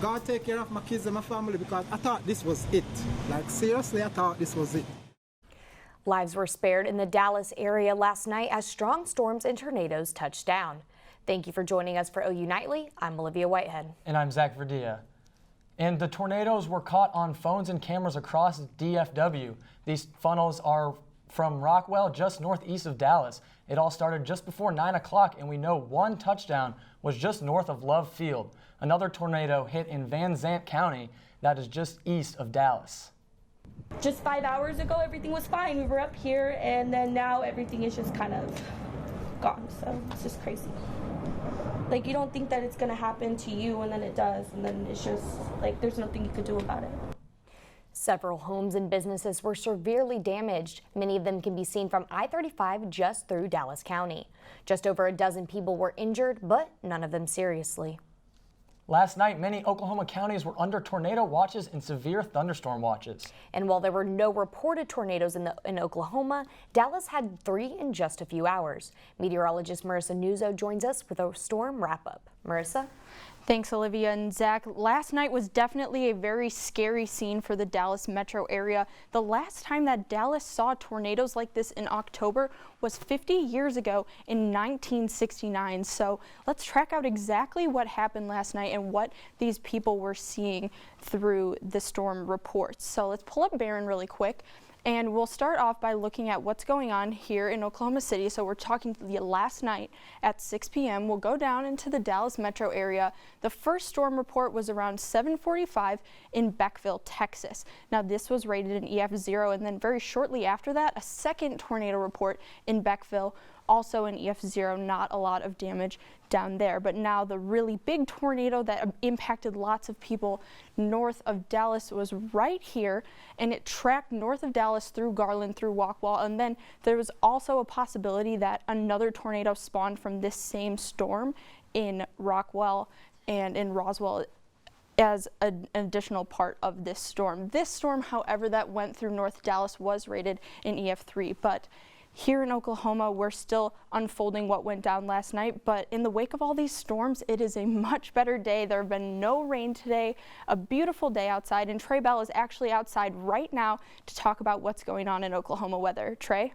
God take care of my kids and my family, because I thought this was it. Like, seriously, I thought this was it. Lives were spared in the Dallas area last night as strong storms and tornadoes touched down. Thank you for joining us for OU Nightly. I'm Olivia Whitehead. And I'm Verdea. And the tornadoes were caught on phones and cameras across DFW. These funnels are from Rockwell, just northeast of Dallas. It all started just before 9 o'clock, and we know one touchdown was just north of Love Field. Another tornado hit in Van Zant County, that is just east of Dallas. Just 5 hours ago, everything was fine. We were up here, and then now everything is just kind of gone. So it's just crazy. Like, you don't think that it's going to happen to you, and then it does, and then it's just like there's nothing you could do about it. Several homes and businesses were severely damaged. Many of them can be seen from I-35 just through Dallas County. Just over a dozen people were injured, but none of them seriously. Last night, many Oklahoma counties were under tornado watches and severe thunderstorm watches. And while there were no reported tornadoes in Oklahoma, Dallas had 3 in just a few hours. Meteorologist Marisa Nuzzo joins us with a storm wrap-up. Marisa? Thanks, Olivia and Zach. Last night was definitely a very scary scene for the Dallas metro area. The last time that Dallas saw tornadoes like this in October was 50 years ago in 1969. So let's track out exactly what happened last night and what these people were seeing through the storm reports. So let's pull up Barron really quick. And we'll start off by looking at what's going on here in Oklahoma City. So we're talking the last night at 6 p.m. We'll go down into the Dallas metro area. The first storm report was around 7:45 in Beckville, Texas. Now this was rated an EF0, and then very shortly after that, a second tornado report in Beckville, also an EF0, not a lot of damage down there. But now the really big tornado that impacted lots of people north of Dallas was right here, and it tracked north of Dallas through Garland, through Walkwall, and then there was also a possibility that another tornado spawned from this same storm in Rockwell and in Roswell as an additional part of this storm. This storm, however, that went through North Dallas was rated an EF3, but here in Oklahoma, we're still unfolding what went down last night, but in the wake of all these storms, it is a much better day. There have been no rain today, a beautiful day outside, and Trey Bell is actually outside right now to talk about what's going on in Oklahoma weather. Trey?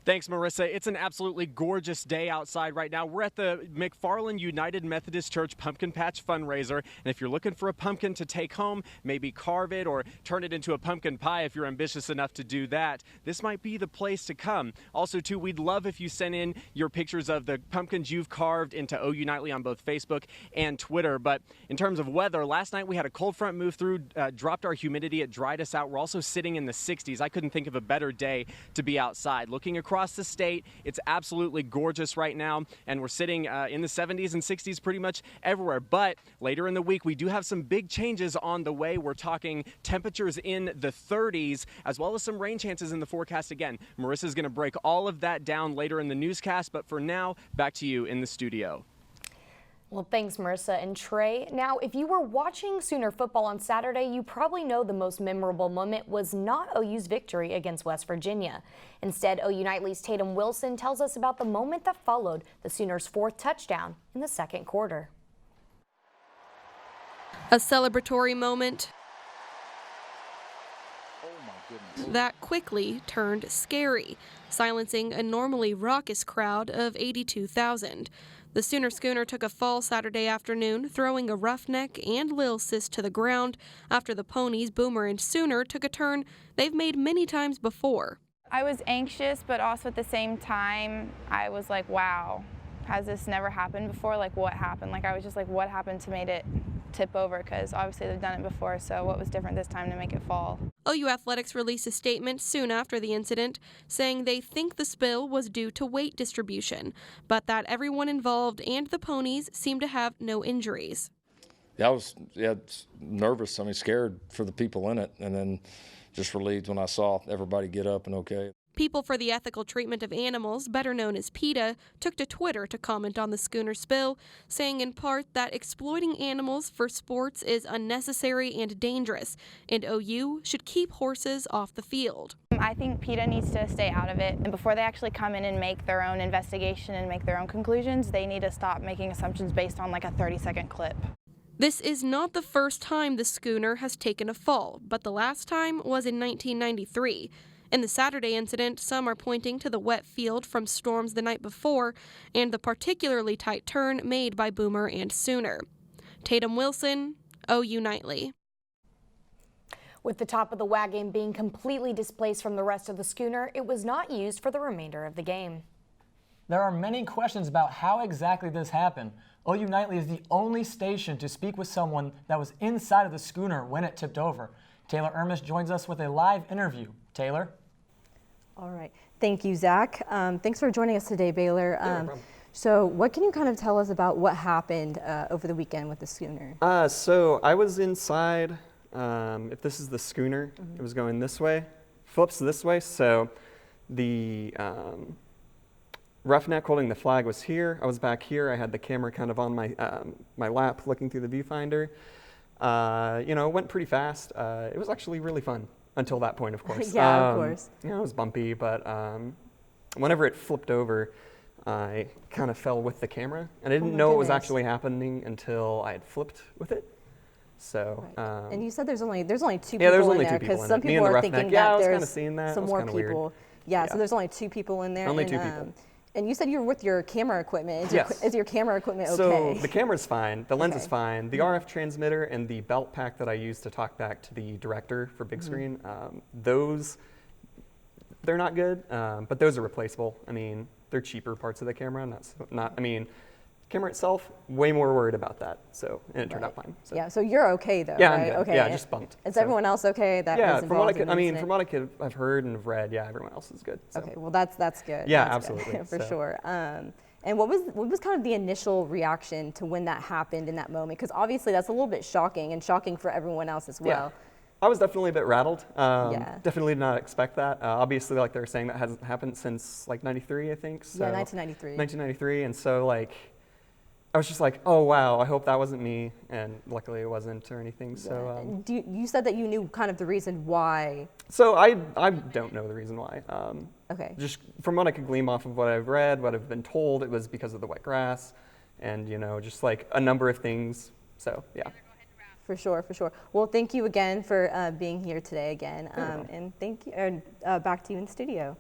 Thanks, Marissa. It's an absolutely gorgeous day outside right now. We're at the McFarland United Methodist Church Pumpkin Patch fundraiser, and if you're looking for a pumpkin to take home, maybe carve it or turn it into a pumpkin pie if you're ambitious enough to do that, this might be the place to come. Also, too, we'd love if you send in your pictures of the pumpkins you've carved into OU Nightly on both Facebook and Twitter. But in terms of weather, last night we had a cold front move through, dropped our humidity, it dried us out. We're also sitting in the 60s. I couldn't think of a better day to be outside. Looking across the state, it's absolutely gorgeous right now, and we're sitting in the 70s and 60s pretty much everywhere. But later in the week, we do have some big changes on the way. We're talking temperatures in the 30s, as well as some rain chances in the forecast again. Marissa's going to break all of that down later in the newscast, but for now, back to you in the studio. Well, thanks, Marissa and Trey. Now, if you were watching Sooner football on Saturday, you probably know the most memorable moment was not OU's victory against West Virginia. Instead, OU Nightly's Tatum Wilson tells us about the moment that followed the Sooners' 4th touchdown in the second quarter. A celebratory moment that quickly turned scary, silencing a normally raucous crowd of 82,000. The Sooner Schooner took a fall Saturday afternoon, throwing a roughneck and Lil Sis to the ground after the ponies Boomer and Sooner took a turn they've made many times before. I was anxious, but also at the same time, I was like, wow, has this never happened before? Like, what happened? Like, I was just like, what happened to made it tip over? Because obviously they've done it before, so what was different this time to make it fall? OU Athletics released a statement soon after the incident saying they think the spill was due to weight distribution, but that everyone involved and the ponies seem to have no injuries. Yeah, I was nervous, scared for the people in it, and then just relieved when I saw everybody get up and okay. People for the Ethical Treatment of Animals, better known as PETA, took to Twitter to comment on the schooner spill, saying in part that exploiting animals for sports is unnecessary and dangerous, and OU should keep horses off the field. I think PETA needs to stay out of it, and before they actually come in and make their own investigation and make their own conclusions, they need to stop making assumptions based on like a 30-second clip. This is not the first time the schooner has taken a fall, but the last time was in 1993. In the Saturday incident, some are pointing to the wet field from storms the night before and the particularly tight turn made by Boomer and Sooner. Tatum Wilson, OU Nightly. With the top of the wagon being completely displaced from the rest of the schooner, it was not used for the remainder of the game. There are many questions about how exactly this happened. OU Nightly is the only station to speak with someone that was inside of the schooner when it tipped over. Taylor Ermence joins us with a live interview. Taylor? All right. Thank you, Zach. Thanks for joining us today, Baylor. So what can you kind of tell us about what happened over the weekend with the schooner? So I was inside. If this is the schooner, it was going this way, flips this way. So the roughneck holding the flag was here. I was back here. I had the camera kind of on my lap looking through the viewfinder. It went pretty fast. It was actually really fun until that point, of course. Yeah, of course. It was bumpy, but whenever it flipped over, I kind of fell with the camera. And I didn't know what was actually happening until I had flipped with it. So, and you said there's only two people there's in only there, two people because in some it. Me people and the are roughneck. thinking Yeah, I that was there's kind of seeing that. some It was more kinda weird. people. Yeah, so there's only two people in there. Only two people. And you said you were with your camera equipment. Yes. Is your camera equipment okay? So the camera's fine, the lens is fine, the RF transmitter and the belt pack that I use to talk back to the director for big screen, those, they're not good, but those are replaceable. I mean, they're cheaper parts of the camera, camera itself, way more worried about that, and it turned out fine. So. Yeah, so you're okay though, yeah, right? I'm good. Okay. Yeah, just bumped. Is everyone else okay? From what I've heard and read, yeah, everyone else is good. So. Okay, well that's good. Yeah, that's absolutely. Good, for sure. And what was kind of the initial reaction to when that happened in that moment? Because obviously that's a little bit shocking, and shocking for everyone else as well. Yeah. I was definitely a bit rattled. Definitely did not expect that. Obviously, like they were saying, that hasn't happened since like 93, I think. So, yeah, 1993. 1993, and so like, I was just like, oh wow, I hope that wasn't me, and luckily it wasn't or anything. So you said that you knew kind of the reason why. So I don't know the reason why. Okay. Just from what I could glean off of what I've read, what I've been told, it was because of the wet grass, and just like a number of things. So yeah. For sure. Well, thank you again for being here today again, and thank you. Back to you in the studio.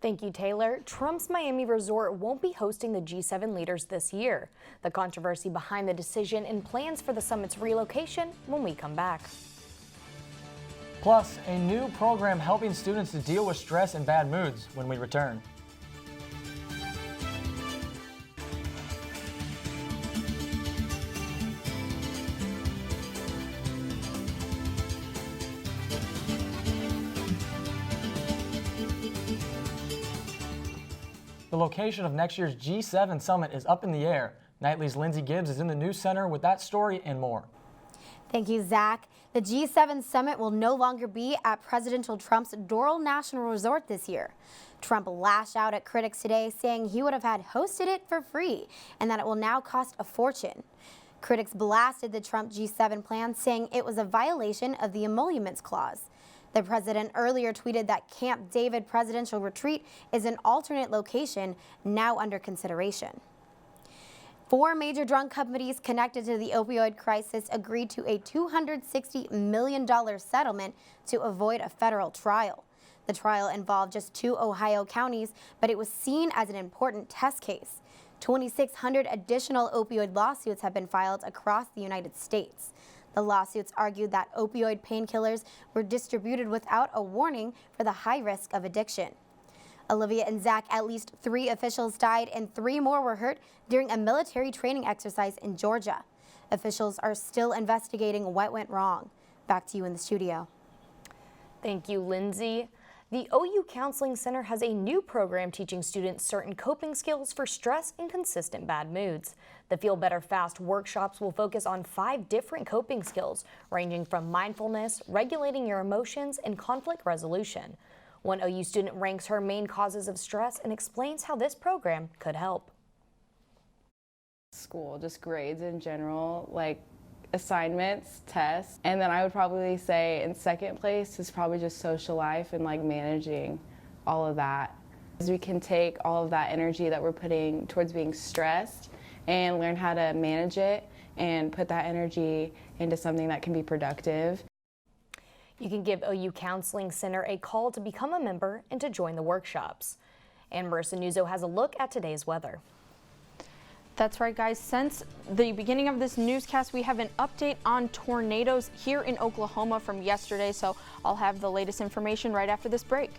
Thank you, Taylor. Trump's Miami resort won't be hosting the G7 leaders this year. The controversy behind the decision and plans for the summit's relocation when we come back. Plus, a new program helping students to deal with stress and bad moods when we return. The location of next year's G7 summit is up in the air. Nightly's Lindsey Gibbs is in the news center with that story and more. Thank you, Zach. The G7 summit will no longer be at President Trump's Doral National Resort this year. Trump lashed out at critics today, saying he would have had hosted it for free and that it will now cost a fortune. Critics blasted the Trump G7 plan, saying it was a violation of the Emoluments Clause. The president earlier tweeted that Camp David Presidential Retreat is an alternate location now under consideration. 4 major drug companies connected to the opioid crisis agreed to a $260 million settlement to avoid a federal trial. The trial involved just 2 Ohio counties, but it was seen as an important test case. 2,600 additional opioid lawsuits have been filed across the United States. The lawsuits argued that opioid painkillers were distributed without a warning for the high risk of addiction. Olivia and Zach, at least 3 officials died and 3 more were hurt during a military training exercise in Georgia. Officials are still investigating what went wrong. Back to you in the studio. Thank you, Lindsey. The OU Counseling Center has a new program teaching students certain coping skills for stress and consistent bad moods. The Feel Better Fast workshops will focus on 5 different coping skills, ranging from mindfulness, regulating your emotions, and conflict resolution. One OU student ranks her main causes of stress and explains how this program could help. School, just grades in general, like assignments, tests, and then I would probably say in second place is probably just social life and like managing all of that. We can take all of that energy that we're putting towards being stressed and learn how to manage it and put that energy into something that can be productive. You can give OU Counseling Center a call to become a member and to join the workshops. And Marisa Nuzzo has a look at today's weather. That's right, guys. Since the beginning of this newscast, we have an update on tornadoes here in Oklahoma from yesterday, so I'll have the latest information right after this break.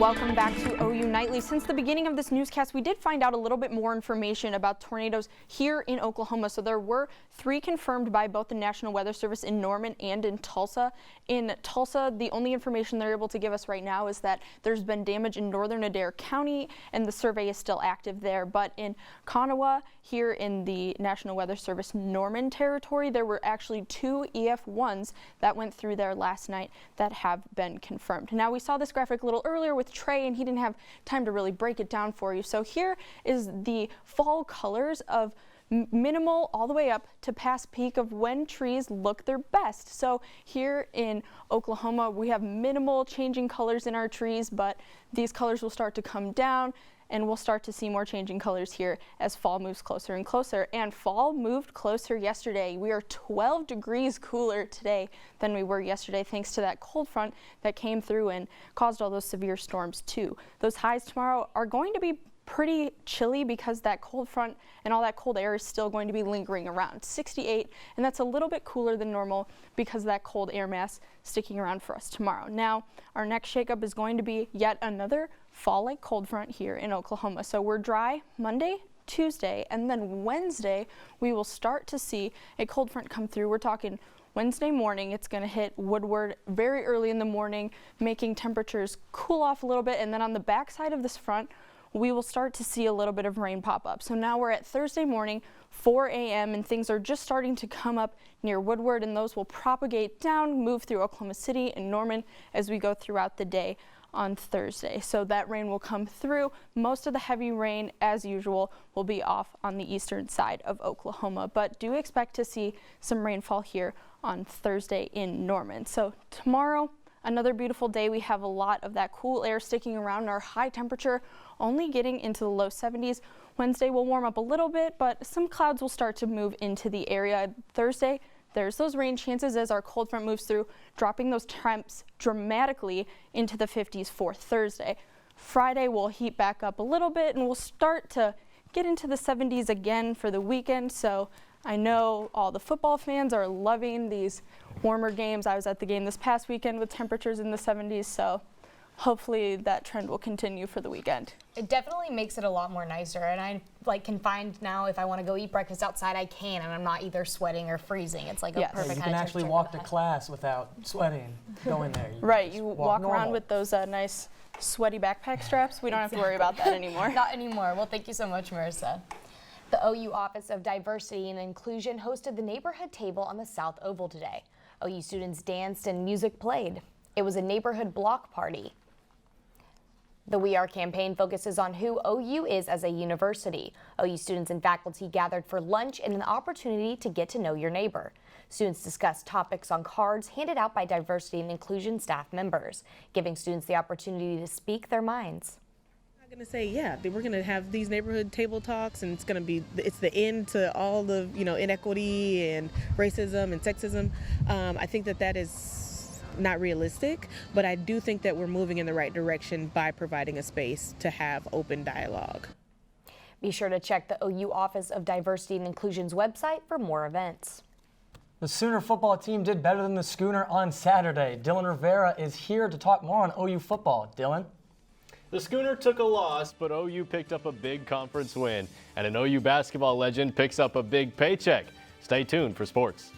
Welcome back to OU Nightly. Since the beginning of this newscast, we did find out a little bit more information about tornadoes here in Oklahoma. So there were 3 confirmed by both the National Weather Service in Norman and in Tulsa. In Tulsa, the only information they're able to give us right now is that there's been damage in northern Adair County and the survey is still active there. But in Kanawha, here in the National Weather Service Norman territory, there were actually 2 EF1s that went through there last night that have been confirmed. Now, we saw this graphic a little earlier with Trey, and he didn't have time to really break it down for you. So here is the fall colors of minimal all the way up to past peak of when trees look their best. So here in Oklahoma, we have minimal changing colors in our trees, but these colors will start to come down, and we'll start to see more changing colors here as fall moves closer and closer. And fall moved closer yesterday. We are 12 degrees cooler today than we were yesterday, thanks to that cold front that came through and caused all those severe storms too. Those highs tomorrow are going to be pretty chilly because that cold front and all that cold air is still going to be lingering around. 68, and that's a little bit cooler than normal because of that cold air mass sticking around for us tomorrow. Now, our next shakeup is going to be yet another fall-like cold front here in Oklahoma. So we're dry Monday, Tuesday, and then Wednesday we will start to see a cold front come through. We're talking Wednesday morning. It's going to hit Woodward very early in the morning, making temperatures cool off a little bit, and then on the backside of this front, we will start to see a little bit of rain pop up. So now we're at Thursday morning, 4 a.m., and things are just starting to come up near Woodward, and those will propagate down, move through Oklahoma City and Norman as we go throughout the day on Thursday. So that rain will come through. Most of the heavy rain, as usual, will be off on the eastern side of Oklahoma, but do expect to see some rainfall here on Thursday in Norman. So tomorrow, another beautiful day. We have a lot of that cool air sticking around. Our high temperature only getting into the low 70s. Wednesday will warm up a little bit, but some clouds will start to move into the area. Thursday, there's those rain chances as our cold front moves through, dropping those temps dramatically into the 50s for Thursday. Friday will heat back up a little bit, and we'll start to get into the 70s again for the weekend. So I know all the football fans are loving these warmer games. I was at the game this past weekend with temperatures in the 70s, so hopefully that trend will continue for the weekend. It definitely makes it a lot more nicer, and I can find now if I want to go eat breakfast outside, I can, and I'm not either sweating or freezing. It's like a perfect. You can actually walk to class without sweating. Go in there. Right, you walk around with those nice sweaty backpack straps. We don't have to worry about that anymore. Not anymore. Well, thank you so much, Marisa. The OU Office of Diversity and Inclusion hosted the neighborhood table on the South Oval today. OU students danced and music played. It was a neighborhood block party. The We Are campaign focuses on who OU is as a university. OU students and faculty gathered for lunch and an opportunity to get to know your neighbor. Students discussed topics on cards handed out by diversity and inclusion staff members, giving students the opportunity to speak their minds. I'm going to say, yeah, we're going to have these neighborhood table talks, and it's the end to all the, inequity and racism and sexism. I think that is not realistic, but I do think that we're moving in the right direction by providing a space to have open dialogue. Be sure to check the OU Office of Diversity and Inclusion's website for more events. The Sooner football team did better than the Schooner on Saturday. Dylan Rivera is here to talk more on OU football. Dylan? The Schooner took a loss, but OU picked up a big conference win, and an OU basketball legend picks up a big paycheck. Stay tuned for sports.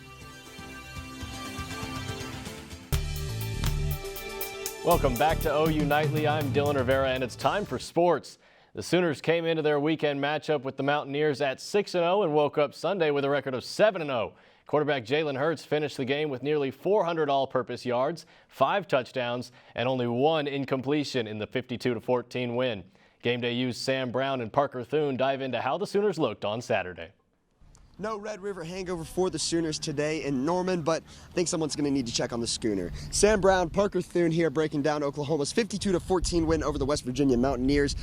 Welcome back to OU Nightly. I'm Dylan Rivera, and it's time for sports. The Sooners came into their weekend matchup with the Mountaineers at 6-0 and woke up Sunday with a record of 7-0. Quarterback Jalen Hurts finished the game with nearly 400 all-purpose yards, 5 touchdowns, and only 1 incompletion in the 52-14 win. Game Day used Sam Brown and Parker Thune dive into how the Sooners looked on Saturday. No Red River hangover for the Sooners today in Norman, but I think someone's going to need to check on the Schooner. Sam Brown, Parker Thune here breaking down Oklahoma's 52-14 win over the West Virginia Mountaineers.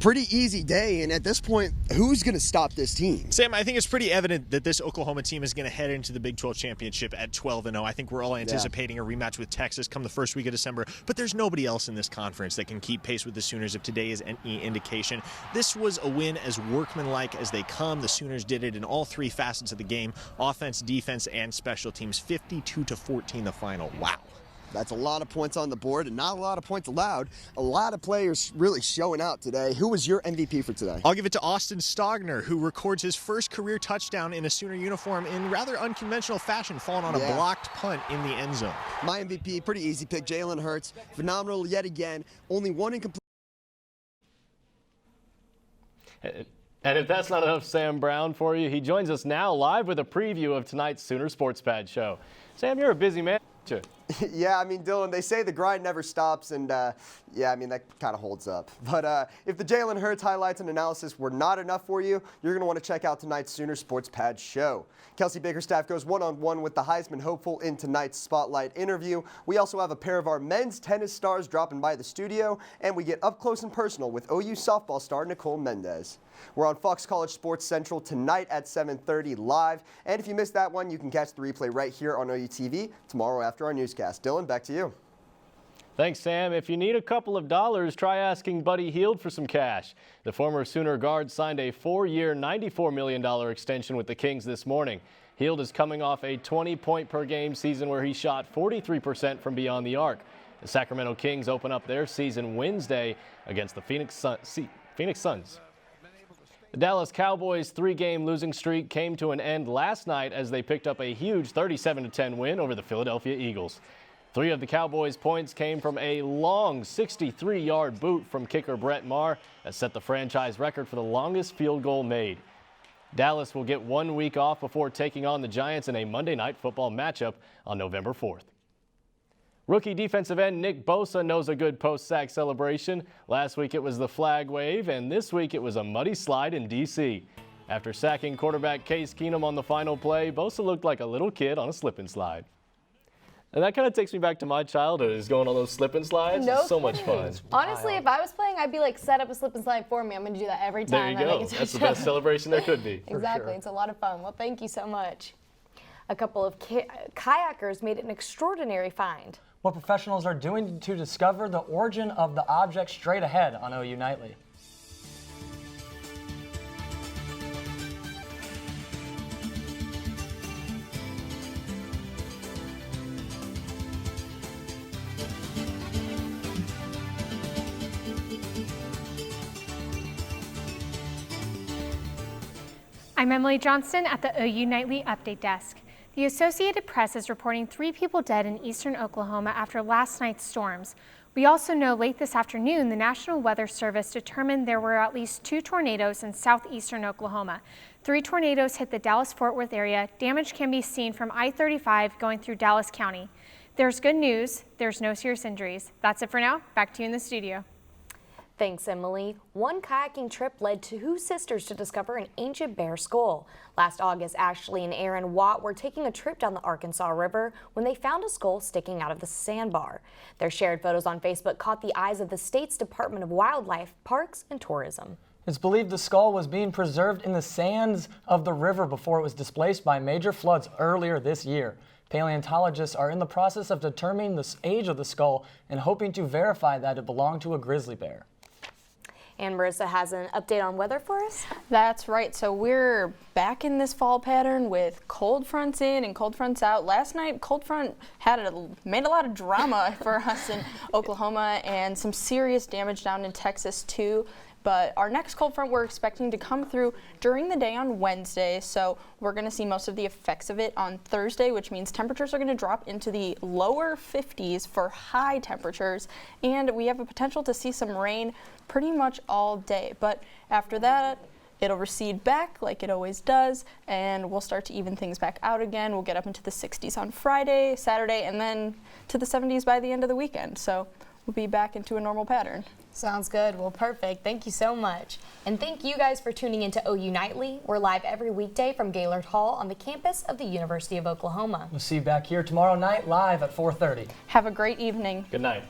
pretty easy day, and at this point, who's going to stop this team? Sam, I think it's pretty evident that this Oklahoma team is going to head into the Big 12 championship at 12-0. I think we're all anticipating a rematch with Texas come the first week of December, but there's nobody else in this conference that can keep pace with the Sooners if today is any indication. This was a win as workmanlike as they come. The Sooners did it in all three facets of the game: offense, defense, and special teams. 52-14 the final. Wow. That's a lot of points on the board and not a lot of points allowed. A lot of players really showing out today. Who was your MVP for today? I'll give it to Austin Stogner, who records his first career touchdown in a Sooner uniform in rather unconventional fashion, falling on a blocked punt in the end zone. My MVP, pretty easy pick, Jalen Hurts. Phenomenal yet again. Only one incomplete. And if that's not enough Sam Brown for you, he joins us now live with a preview of tonight's Sooner Sports Pad show. Sam, you're a busy man. Yeah, I mean, Dylan, they say the grind never stops, and yeah, I mean, that kind of holds up. But if the Jalen Hurts highlights and analysis were not enough for you, you're going to want to check out tonight's Sooner Sports Pad show. Kelsey Bakerstaff goes one-on-one with the Heisman hopeful in tonight's Spotlight interview. We also have a pair of our men's tennis stars dropping by the studio, and we get up close and personal with OU softball star Nicole Mendez. We're on Fox College Sports Central tonight at 7:30 live, and if you missed that one, you can catch the replay right here on OU TV tomorrow after our newscast. Dylan, back to you. Thanks, Sam. If you need a couple of dollars, try asking Buddy Hield for some cash. The former Sooner guard signed a 4-year, $94 million extension with the Kings this morning. Hield is coming off a 20-point-per-game season where he shot 43% from beyond the arc. The Sacramento Kings open up their season Wednesday against the Phoenix Suns. The Dallas Cowboys' 3-game losing streak came to an end last night as they picked up a huge 37-10 win over the Philadelphia Eagles. 3 of the Cowboys' points came from a long 63-yard boot from kicker Brett Maher that set the franchise record for the longest field goal made. Dallas will get 1 week off before taking on the Giants in a Monday Night Football matchup on November 4th. Rookie defensive end Nick Bosa knows a good post-sack celebration. Last week it was the flag wave, and this week it was a muddy slide in D.C. After sacking quarterback Case Keenum on the final play, Bosa looked like a little kid on a slip and slide. And that kind of takes me back to my childhood, is going on those slip and slides. No It's so much fun. Honestly, if I was playing, I'd be like, set up a slip and slide for me. I'm going to do that every There time you I go. make a touchdown. That's the best celebration there could be. Exactly. It's a lot of fun. Well, thank you so much. A couple of kayakers made an extraordinary find. What professionals are doing to discover the origin of the object straight ahead on OU Nightly. I'm Emily Johnston at the OU Nightly Update Desk. The Associated Press is reporting 3 people dead in eastern Oklahoma after last night's storms. We also know late this afternoon, the National Weather Service determined there were at least 2 tornadoes in southeastern Oklahoma. 3 tornadoes hit the Dallas-Fort Worth area. Damage can be seen from I-35 going through Dallas County. There's good news. There's no serious injuries. That's it for now. Back to you in the studio. Thanks, Emily. One kayaking trip led 2 sisters to discover an ancient bear skull. Last August, Ashley and Aaron Watt were taking a trip down the Arkansas River when they found a skull sticking out of the sandbar. Their shared photos on Facebook caught the eyes of the state's Department of Wildlife, Parks, and Tourism. It's believed the skull was being preserved in the sands of the river before it was displaced by major floods earlier this year. Paleontologists are in the process of determining the age of the skull and hoping to verify that it belonged to a grizzly bear. And Marisa has an update on weather for us. That's right. So we're back in this fall pattern with cold fronts in and cold fronts out. Last night, cold front made a lot of drama for us in Oklahoma and some serious damage down in Texas too. But our next cold front we're expecting to come through during the day on Wednesday, so we're going to see most of the effects of it on Thursday, which means temperatures are going to drop into the lower 50s for high temperatures, and we have a potential to see some rain pretty much all day. But after that, it'll recede back like it always does, and we'll start to even things back out again. We'll get up into the 60s on Friday, Saturday, and then to the 70s by the end of the weekend. So we'll be back into a normal pattern. Sounds good. Well, perfect. Thank you so much. And thank you guys for tuning into OU Nightly. We're live every weekday from Gaylord Hall on the campus of the University of Oklahoma. We'll see you back here tomorrow night live at 4:30. Have a great evening. Good night.